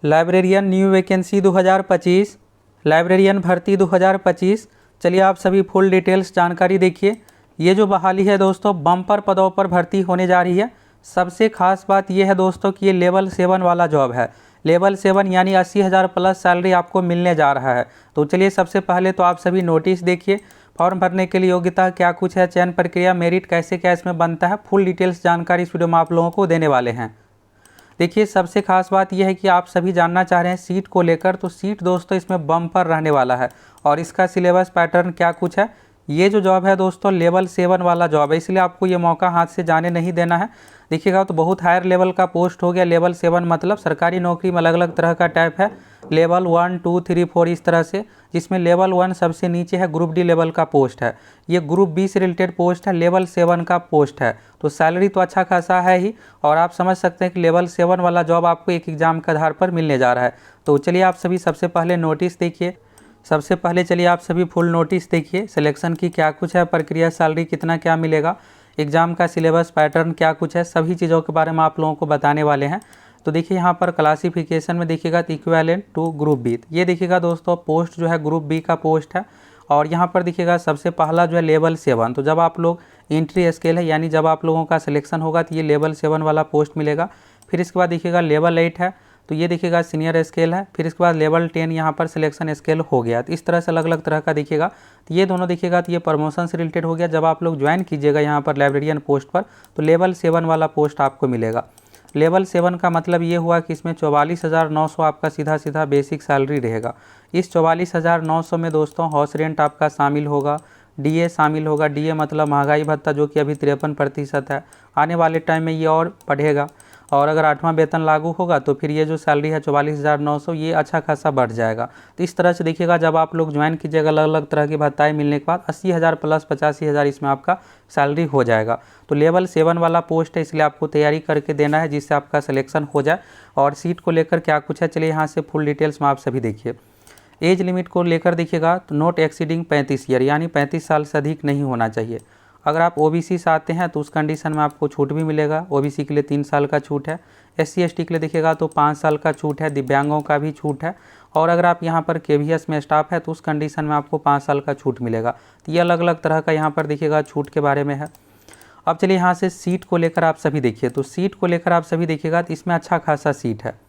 Librarian new vacancy 2025, librarian भर्ती 2025। चलिए आप सभी फुल डिटेल्स जानकारी देखिए। ये जो बहाली है दोस्तों, बम्पर पदों पर भर्ती होने जा रही है। सबसे खास बात यह है दोस्तों कि ये लेवल 7 वाला जॉब है। लेवल 7 यानी 80,000 प्लस सैलरी आपको मिलने जा रहा है। तो चलिए सबसे पहले तो आप सभी नोटिस देखिए। फॉर्म भरने के लिए योग्यता क्या कुछ है, चयन प्रक्रिया, मेरिट कैसे क्या इसमें बनता है, फुल डिटेल्स जानकारी इस वीडियो में आप लोगों को देने वाले हैं। देखिए सबसे खास बात यह है कि आप सभी जानना चाह रहे हैं सीट को लेकर, तो सीट दोस्तों इसमें बम्पर रहने वाला है। और इसका सिलेबस पैटर्न क्या कुछ है, ये जो जॉब है दोस्तों लेवल 7 वाला जॉब है, इसलिए आपको ये मौका हाथ से जाने नहीं देना है। देखिएगा तो बहुत हायर लेवल का पोस्ट हो गया। लेवल 7 मतलब सरकारी नौकरी में अलग अलग तरह का टाइप है, लेवल 1, 2, 3, 4 इस तरह से, जिसमें लेवल 1 सबसे नीचे है, ग्रुप डी लेवल का पोस्ट है। ये ग्रुप बी से रिलेटेड पोस्ट है, लेवल 7 का पोस्ट है। तो सैलरी तो अच्छा खासा है ही, और आप समझ सकते हैं कि लेवल 7 वाला जॉब आपको एक एग्जाम के आधार पर मिलने जा रहा है। तो चलिए आप सभी सबसे पहले नोटिस देखिए। सबसे पहले चलिए आप सभी फुल नोटिस देखिए। सिलेक्शन की क्या कुछ है प्रक्रिया, सैलरी कितना क्या मिलेगा, एग्जाम का सिलेबस पैटर्न क्या कुछ है, सभी चीज़ों के बारे में आप लोगों को बताने वाले हैं। तो देखिए यहाँ पर क्लासिफिकेशन में देखिएगा तो इक्विवेलेंट टू ग्रुप बी, ये देखिएगा दोस्तों पोस्ट जो है ग्रुप बी का पोस्ट है। और यहाँ पर देखिएगा सबसे पहला जो है लेवल 7। तो जब आप लोग एंट्री स्केल है, यानी जब आप लोगों का सिलेक्शन होगा तो ये लेवल 7 वाला पोस्ट मिलेगा। फिर इसके बाद देखिएगा लेवल 8 है, तो ये देखिएगा सीनियर स्केल है। फिर इसके बाद लेवल 10 यहाँ पर सिलेक्शन स्केल हो गया। तो इस तरह से अलग अलग तरह का देखिएगा। तो ये दोनों देखिएगा तो ये प्रमोशन से रिलेटेड हो गया। जब आप लोग ज्वाइन कीजिएगा यहाँ पर लाइब्रेरियन पोस्ट पर, तो लेवल 7 वाला पोस्ट आपको मिलेगा। लेवल 7 का मतलब ये हुआ कि इसमें 44,900 आपका सीधा सीधा बेसिक सैलरी रहेगा। इस 44,900 में दोस्तों हाउस रेंट आपका शामिल होगा, डीए शामिल होगा। डीए मतलब महंगाई भत्ता, जो कि अभी 53% है। आने वाले टाइम में ये और बढ़ेगा, और अगर 8वां वेतन लागू होगा तो फिर ये जो सैलरी है 44,900 ये अच्छा खासा बढ़ जाएगा। तो इस तरह से देखिएगा जब आप लोग ज्वाइन कीजिएगा अलग अलग तरह की भत्ताएं मिलने के बाद 80,000 प्लस 85,000 इसमें आपका सैलरी हो जाएगा। तो लेवल 7 वाला पोस्ट है, इसलिए आपको तैयारी करके देना है जिससे आपका सिलेक्शन हो जाए। और सीट को लेकर क्या कुछ है, चलिए यहाँ से फुल डिटेल्स में आप सभी देखिए। एज लिमिट को लेकर देखिएगा तो नोट एक्सीडिंग 35 ईयर, यानी 35 साल से अधिक नहीं होना चाहिए। अगर आप ओबीसी से आते हैं तो उस कंडीशन में आपको छूट भी मिलेगा। ओबीसी के लिए 3 साल का छूट है। एससी एसटी के लिए देखिएगा तो 5 साल का छूट है। दिव्यांगों का भी छूट है। और अगर आप यहाँ पर केवीएस में स्टाफ है तो उस कंडीशन में आपको 5 साल का छूट मिलेगा। तो ये अलग अलग तरह का यहाँ पर देखिएगा छूट के बारे में है। अब चलिए यहाँ से सीट को लेकर आप सभी देखिए। तो सीट को लेकर आप सभी देखिएगा तो इसमें अच्छा खासा सीट है।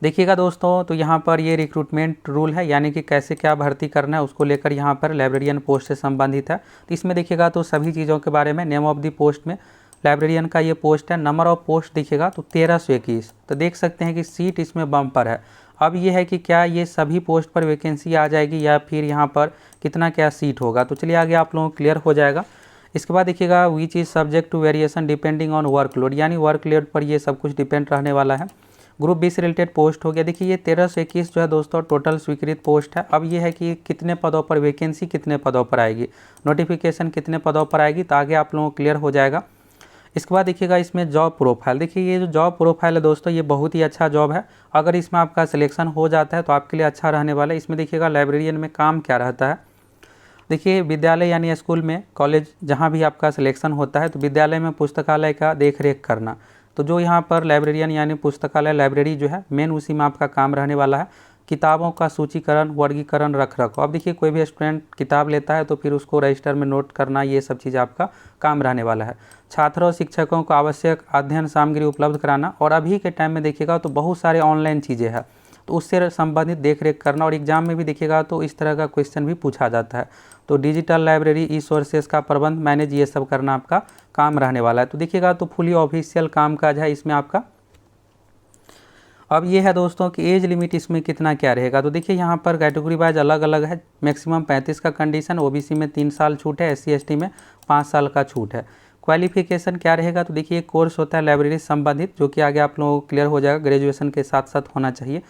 देखिएगा दोस्तों, तो यहाँ पर ये रिक्रूटमेंट रूल है, यानी कि कैसे क्या भर्ती करना है उसको लेकर यहाँ पर लाइब्रेरियन पोस्ट से संबंधित है। तो इसमें देखिएगा तो सभी चीज़ों के बारे में, नेम ऑफ द पोस्ट में लाइब्रेरियन का ये पोस्ट है। नंबर ऑफ पोस्ट देखिएगा तो 1321। तो देख सकते हैं कि सीट इसमें बम्पर है। अब ये है कि क्या ये सभी पोस्ट पर वैकेंसी आ जाएगी या फिर यहाँ पर कितना क्या सीट होगा। तो चलिए आगे आप लोगों को क्लियर हो जाएगा। इसके बाद देखिएगा which is subject to variation depending on workload, यानी वर्कलोड पर ये सब कुछ डिपेंड रहने वाला है। ग्रुप बी से रिलेटेड पोस्ट हो गया। देखिए ये 1321 जो है दोस्तों टोटल स्वीकृत पोस्ट है। अब ये है कि कितने पदों पर वैकेंसी, कितने पदों पर आएगी, नोटिफिकेशन कितने पदों पर आएगी, तो आगे आप लोगों को क्लियर हो जाएगा। इसके बाद देखिएगा इसमें जॉब प्रोफाइल। देखिए ये जो जॉब प्रोफाइल है दोस्तों ये बहुत ही अच्छा जॉब है। अगर इसमें आपका सिलेक्शन हो जाता है तो आपके लिए अच्छा रहने वाला है। इसमें देखिएगा लाइब्रेरियन में काम क्या रहता है। देखिए विद्यालय यानी स्कूल में, कॉलेज, जहाँ भी आपका सिलेक्शन होता है तो विद्यालय में पुस्तकालय का देख रेख करना। तो जो यहाँ पर लाइब्रेरियन यानी पुस्तकालय लाइब्रेरी जो है मेन, उसी में आपका काम रहने वाला है। किताबों का सूचीकरण, वर्गीकरण, रख रखाव। अब देखिए कोई भी स्टूडेंट किताब लेता है तो फिर उसको रजिस्टर में नोट करना, ये सब चीज़ आपका काम रहने वाला है। छात्रों और शिक्षकों को आवश्यक अध्ययन सामग्री उपलब्ध कराना। और अभी के टाइम में देखिएगा तो बहुत सारे ऑनलाइन चीज़ें हैं, तो उससे संबंधित देख रेख करना। और एग्जाम में भी देखिएगा तो इस तरह का क्वेश्चन भी पूछा जाता है। तो डिजिटल लाइब्रेरी, ई सोर्सेस का प्रबंध, मैनेज, ये सब करना आपका काम रहने वाला है। तो देखिएगा तो फुली ऑफिशियल काम काज है इसमें आपका। अब ये है दोस्तों कि एज लिमिट इसमें कितना क्या रहेगा। तो देखिए यहाँ पर कैटेगरी वाइज अलग अलग है। मैक्सिमम 35 का कंडीशन, ओबीसी में 3 साल छूट है, एससी एसटी में 5 साल का छूट है। क्वालिफिकेशन क्या रहेगा, तो देखिए कोर्स होता है लाइब्रेरी संबंधित, जो कि आगे आप लोगों को क्लियर हो जाएगा, ग्रेजुएशन के साथ साथ होना चाहिए।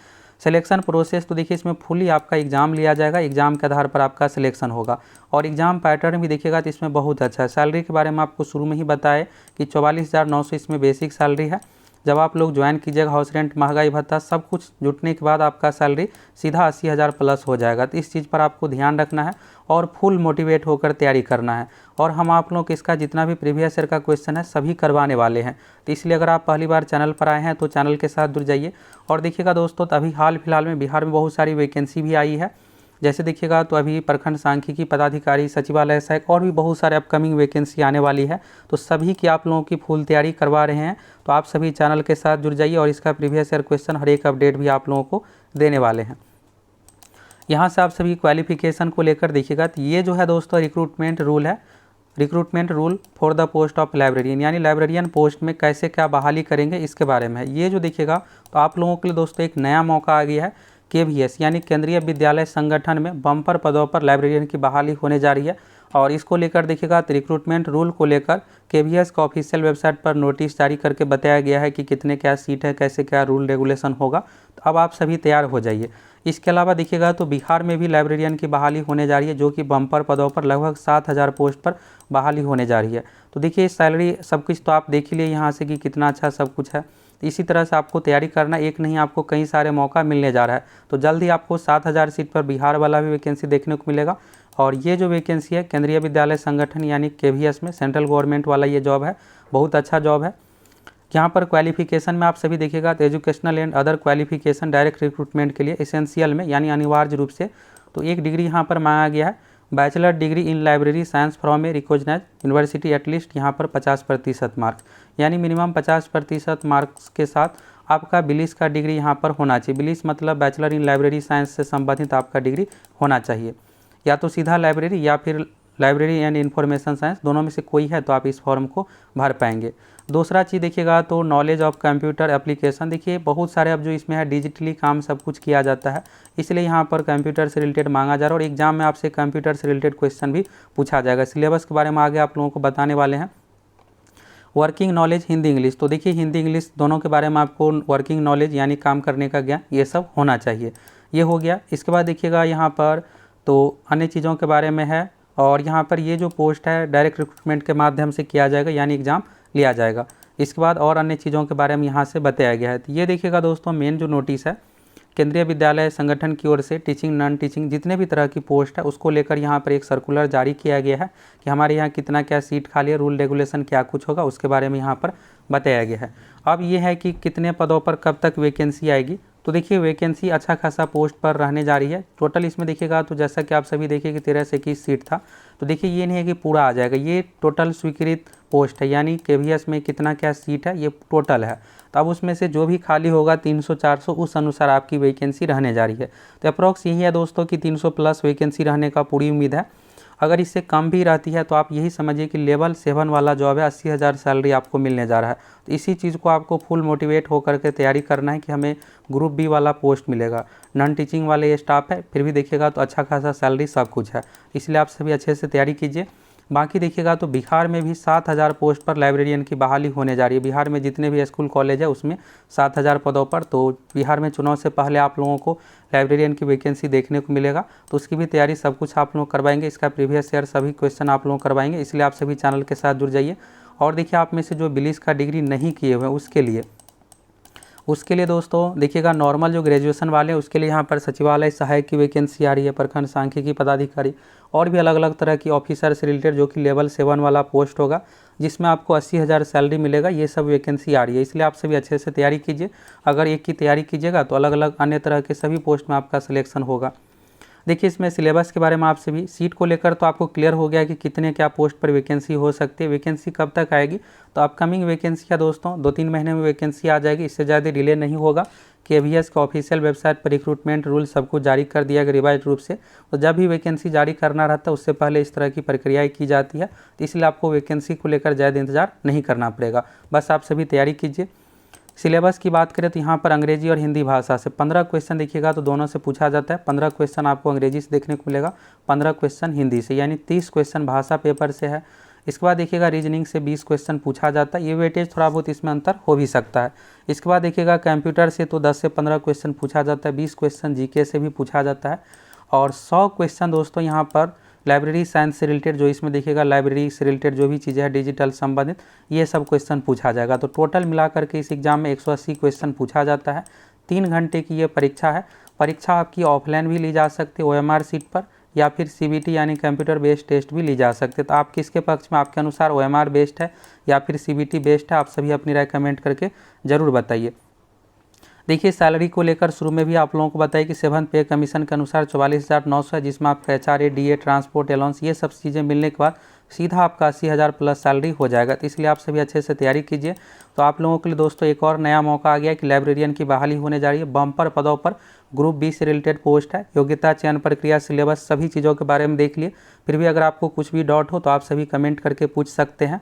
सिलेक्शन प्रोसेस तो देखिए इसमें फुली आपका एग्जाम लिया जाएगा, एग्जाम के आधार पर आपका सिलेक्शन होगा। और एग्जाम पैटर्न भी देखिएगा तो इसमें बहुत अच्छा है। सैलरी के बारे में आपको शुरू में ही बताए कि 44,900 इसमें बेसिक सैलरी है। जब आप लोग ज्वाइन कीजिएगा हाउस रेंट, महंगाई भत्ता सब कुछ जुटने के बाद आपका सैलरी सीधा 80,000 प्लस हो जाएगा। तो इस चीज़ पर आपको ध्यान रखना है और फुल मोटिवेट होकर तैयारी करना है। और हम आप लोग इसका जितना भी प्रीवियस ईयर का क्वेश्चन है सभी करवाने वाले हैं। तो इसलिए अगर आप पहली बार चैनल पर आए हैं तो चैनल के साथ जुड़ जाइए। और देखिएगा दोस्तों, तो अभी हाल फिलहाल में बिहार में बहुत सारी वैकेंसी भी आई है। जैसे देखिएगा तो अभी प्रखंड सांख्यिकी पदाधिकारी, सचिवालय सहायक और भी बहुत सारे अपकमिंग वैकेंसी आने वाली है। तो सभी की आप लोगों की फुल तैयारी करवा रहे हैं। तो आप सभी चैनल के साथ जुड़ जाइए और इसका प्रीवियस ईयर क्वेश्चन हर एक अपडेट भी आप लोगों को देने वाले हैं। यहाँ से आप सभी क्वालिफिकेशन को लेकर देखिएगा तो ये जो है दोस्तों रिक्रूटमेंट रूल है, recruitment rule for the post of librarian, यानी लाइब्रेरियन पोस्ट में कैसे क्या बहाली करेंगे इसके बारे में है। ये जो देखिएगा तो आप लोगों के लिए दोस्तों एक नया मौका आ गया है। KVS यानी केंद्रीय विद्यालय संगठन में बम्पर पदों पर लाइब्रेरियन की बहाली होने जा रही है। और इसको लेकर देखिएगा तो रिक्रूटमेंट रूल को लेकर KVS का ऑफिशियल वेबसाइट पर नोटिस जारी करके बताया गया है कि कितने क्या सीट है, कैसे क्या रूल रेगुलेशन होगा। तो अब आप सभी तैयार हो जाइए। इसके अलावा देखिएगा तो बिहार में भी लाइब्रेरियन की बहाली होने जा रही है, जो कि बम्पर पदों पर लगभग 7,000 पोस्ट पर बहाली होने जा रही है। तो देखिए सैलरी सब कुछ तो आप देख ही लिए यहाँ से कि कितना अच्छा सब कुछ है। इसी तरह से आपको तैयारी करना, एक नहीं आपको कई सारे मौका मिलने जा रहा है। तो जल्द ही आपको 7,000 सीट पर बिहार वाला भी वैकेंसी देखने को मिलेगा। और ये जो वैकेंसी है केंद्रीय विद्यालय संगठन यानी KVS में सेंट्रल गवर्नमेंट वाला ये जॉब है, बहुत अच्छा जॉब है। यहाँ पर क्वालिफिकेशन में आप सभी देखिएगा तो educational and other qualification direct recruitment के लिए एसेंशियल में यानी अनिवार्य रूप से तो एक डिग्री यहाँ पर मांगा गया है, bachelor degree in library science from a recognised university at least यहाँ पर 50% मार्क्स, यानी मिनिमम 50% मार्क्स के साथ आपका बिलिस का डिग्री यहाँ पर होना चाहिए। बिलिस मतलब बैचलर इन लाइब्रेरी साइंस से संबंधित आपका डिग्री होना चाहिए, या तो सीधा लाइब्रेरी या फिर लाइब्रेरी एंड इन्फॉर्मेशन साइंस, दोनों में से कोई है तो आप इस फॉर्म को भर पाएंगे। दूसरा चीज़ देखिएगा तो नॉलेज ऑफ कंप्यूटर एप्लीकेशन, देखिए बहुत सारे अब जो इसमें है डिजिटली काम सब कुछ किया जाता है, इसलिए यहाँ पर कंप्यूटर से रिलेटेड मांगा जा रहा है। और एग्जाम में आपसे कंप्यूटर से रिलेटेड क्वेश्चन भी पूछा जाएगा। सिलेबस के बारे में आगे आप लोगों को बताने वाले हैं। वर्किंग नॉलेज हिंदी इंग्लिश, तो देखिए हिंदी इंग्लिश दोनों के बारे में आपको वर्किंग नॉलेज यानी काम करने का ज्ञान ये सब होना चाहिए। ये हो गया। इसके बाद देखिएगा यहाँ पर तो अन्य चीज़ों के बारे में है। और यहाँ पर ये जो पोस्ट है डायरेक्ट रिक्रूटमेंट के माध्यम से किया जाएगा, यानी एग्ज़ाम लिया जाएगा। इसके बाद और अन्य चीज़ों के बारे में यहाँ से बताया गया है। तो ये देखिएगा दोस्तों मेन जो नोटिस है केंद्रीय विद्यालय संगठन की ओर से टीचिंग नॉन टीचिंग जितने भी तरह की पोस्ट है उसको लेकर यहाँ पर एक सर्कुलर जारी किया गया है कि हमारे यहाँ कितना क्या सीट खाली है, रूल रेगुलेशन क्या कुछ होगा उसके बारे में यहाँ पर बताया गया है। अब ये है कि कितने पदों पर कब तक वैकेंसी आएगी। तो देखिए वैकेंसी अच्छा खासा पोस्ट पर रहने जा रही है। टोटल इसमें देखिएगा तो जैसा कि आप सभी देखिए कि 13 से 21 सीट था। तो देखिए ये नहीं है कि पूरा आ जाएगा, ये टोटल स्वीकृत पोस्ट है, यानी KVS में कितना क्या सीट है ये टोटल है। तो अब उसमें से जो भी खाली होगा 300-400 उस अनुसार आपकी वैकेंसी रहने जा रही है। तो अप्रॉक्स यही है दोस्तों कि 300 प्लस वैकेंसी रहने का पूरी उम्मीद है। अगर इससे कम भी रहती है तो आप यही समझिए कि लेवल 7 वाला जॉब है, 80,000 सैलरी आपको मिलने जा रहा है। तो इसी चीज़ को आपको फुल मोटिवेट होकर के तैयारी करना है कि हमें ग्रुप B वाला पोस्ट मिलेगा। नॉन टीचिंग वाले ये स्टाफ है, फिर भी देखिएगा तो अच्छा खासा सैलरी सब कुछ है, इसलिए आप सभी अच्छे से तैयारी कीजिए। बाकी देखिएगा तो बिहार में भी 7,000 पोस्ट पर लाइब्रेरियन की बहाली होने जा रही है। बिहार में जितने भी स्कूल कॉलेज है उसमें 7,000 पदों पर, तो बिहार में चुनाव से पहले आप लोगों को लाइब्रेरियन की वैकेंसी देखने को मिलेगा। तो उसकी भी तैयारी सब कुछ आप लोग करवाएंगे, इसका प्रीवियस ईयर सभी क्वेश्चन आप लोग करवाएंगे, इसलिए आप सभी चैनल के साथ जुड़ जाइए। और देखिए आप में से जो बिलिस का डिग्री नहीं किए हुए उसके लिए दोस्तों देखिएगा नॉर्मल जो ग्रेजुएशन वाले हैं उसके लिए यहाँ पर सचिवालय सहायक की वैकेंसी आ रही है, प्रखंड सांख्यिकी पदाधिकारी और भी अलग अलग तरह की ऑफिसर से रिलेटेड जो कि लेवल 7 वाला पोस्ट होगा, जिसमें आपको 80,000 सैलरी मिलेगा। ये सब वैकेंसी आ रही है, इसलिए आप सभी अच्छे से तैयारी कीजिए। अगर एक की तैयारी कीजिएगा तो अलग अलग अन्य तरह के सभी पोस्ट में आपका सिलेक्शन होगा। देखिए इसमें सिलेबस के बारे में आप सभी सीट को लेकर तो आपको क्लियर हो गया कि कितने क्या पोस्ट पर वैकेंसी हो सकती है। वैकेंसी कब तक आएगी, तो अपकमिंग वैकेंसी है दोस्तों 2-3 महीने में वैकेंसी आ जाएगी, इससे ज़्यादा डिले नहीं होगा। KVS का ऑफिशियल वेबसाइट पर रिक्रूटमेंट रूल सब कुछ जारी कर दिया गया रिवाइज रूप से। तो जब भी वैकेंसी जारी करना रहता है उससे पहले इस तरह की प्रक्रियाएँ की जाती है, तो इसलिए आपको वैकेंसी को लेकर ज़्यादा इंतजार नहीं करना पड़ेगा। बस आप सभी तैयारी कीजिए। सिलेबस की बात करें तो यहाँ पर अंग्रेजी और हिंदी भाषा से 15 क्वेश्चन देखिएगा तो दोनों से पूछा जाता है। 15 क्वेश्चन आपको अंग्रेजी से देखने को मिलेगा, 15 क्वेश्चन हिंदी से, यानी 30 क्वेश्चन भाषा पेपर से है। इसके बाद देखिएगा रीजनिंग से 20 क्वेश्चन पूछा जाता है, ये वेटेज थोड़ा बहुत इसमें अंतर हो भी सकता है। इसके बाद देखिएगा कंप्यूटर से तो 10 से 15 क्वेश्चन पूछा जाता है, 20 क्वेश्चन GK से भी पूछा जाता है और 100 क्वेश्चन दोस्तों यहाँ पर लाइब्रेरी साइंस से रिलेटेड जो इसमें देखिएगा लाइब्रेरी से रिलेटेड जो भी चीज़ें हैं डिजिटल संबंधित ये सब क्वेश्चन पूछा जाएगा। तो टोटल मिला करके इस एग्ज़ाम में 180 क्वेश्चन पूछा जाता है। 3 घंटे की ये परीक्षा है। परीक्षा आपकी ऑफलाइन भी ली जा सकती है OMR सीट पर, या फिर CBT यानी कंप्यूटर बेस्ड टेस्ट भी ली जा सकती है। तो आप किसके पक्ष में, आपके अनुसार OMR बेस्ड है या फिर CBT बेस्ड है, आप सभी अपनी राय कमेंट करके ज़रूर बताइए। देखिए सैलरी को लेकर शुरू में भी आप लोगों को बताइए कि 7th पे कमीशन के अनुसार 44,900 है, जिसमें आपका HRA DA ट्रांसपोर्ट अलाउंस ये सब चीज़ें मिलने के बाद सीधा आपका 80,000 प्लस सैलरी हो जाएगा। तो इसलिए आप सभी अच्छे से तैयारी कीजिए। तो आप लोगों के लिए दोस्तों एक और नया मौका आ गया कि लाइब्रेरियन की बहाली होने जा रही है। बम्पर पदों पर ग्रुप B से रिलेटेड पोस्ट है। योग्यता, चयन प्रक्रिया, सिलेबस सभी चीज़ों के बारे में देख लिए। फिर भी अगर आपको कुछ भी डाउट हो तो आप सभी कमेंट करके पूछ सकते हैं।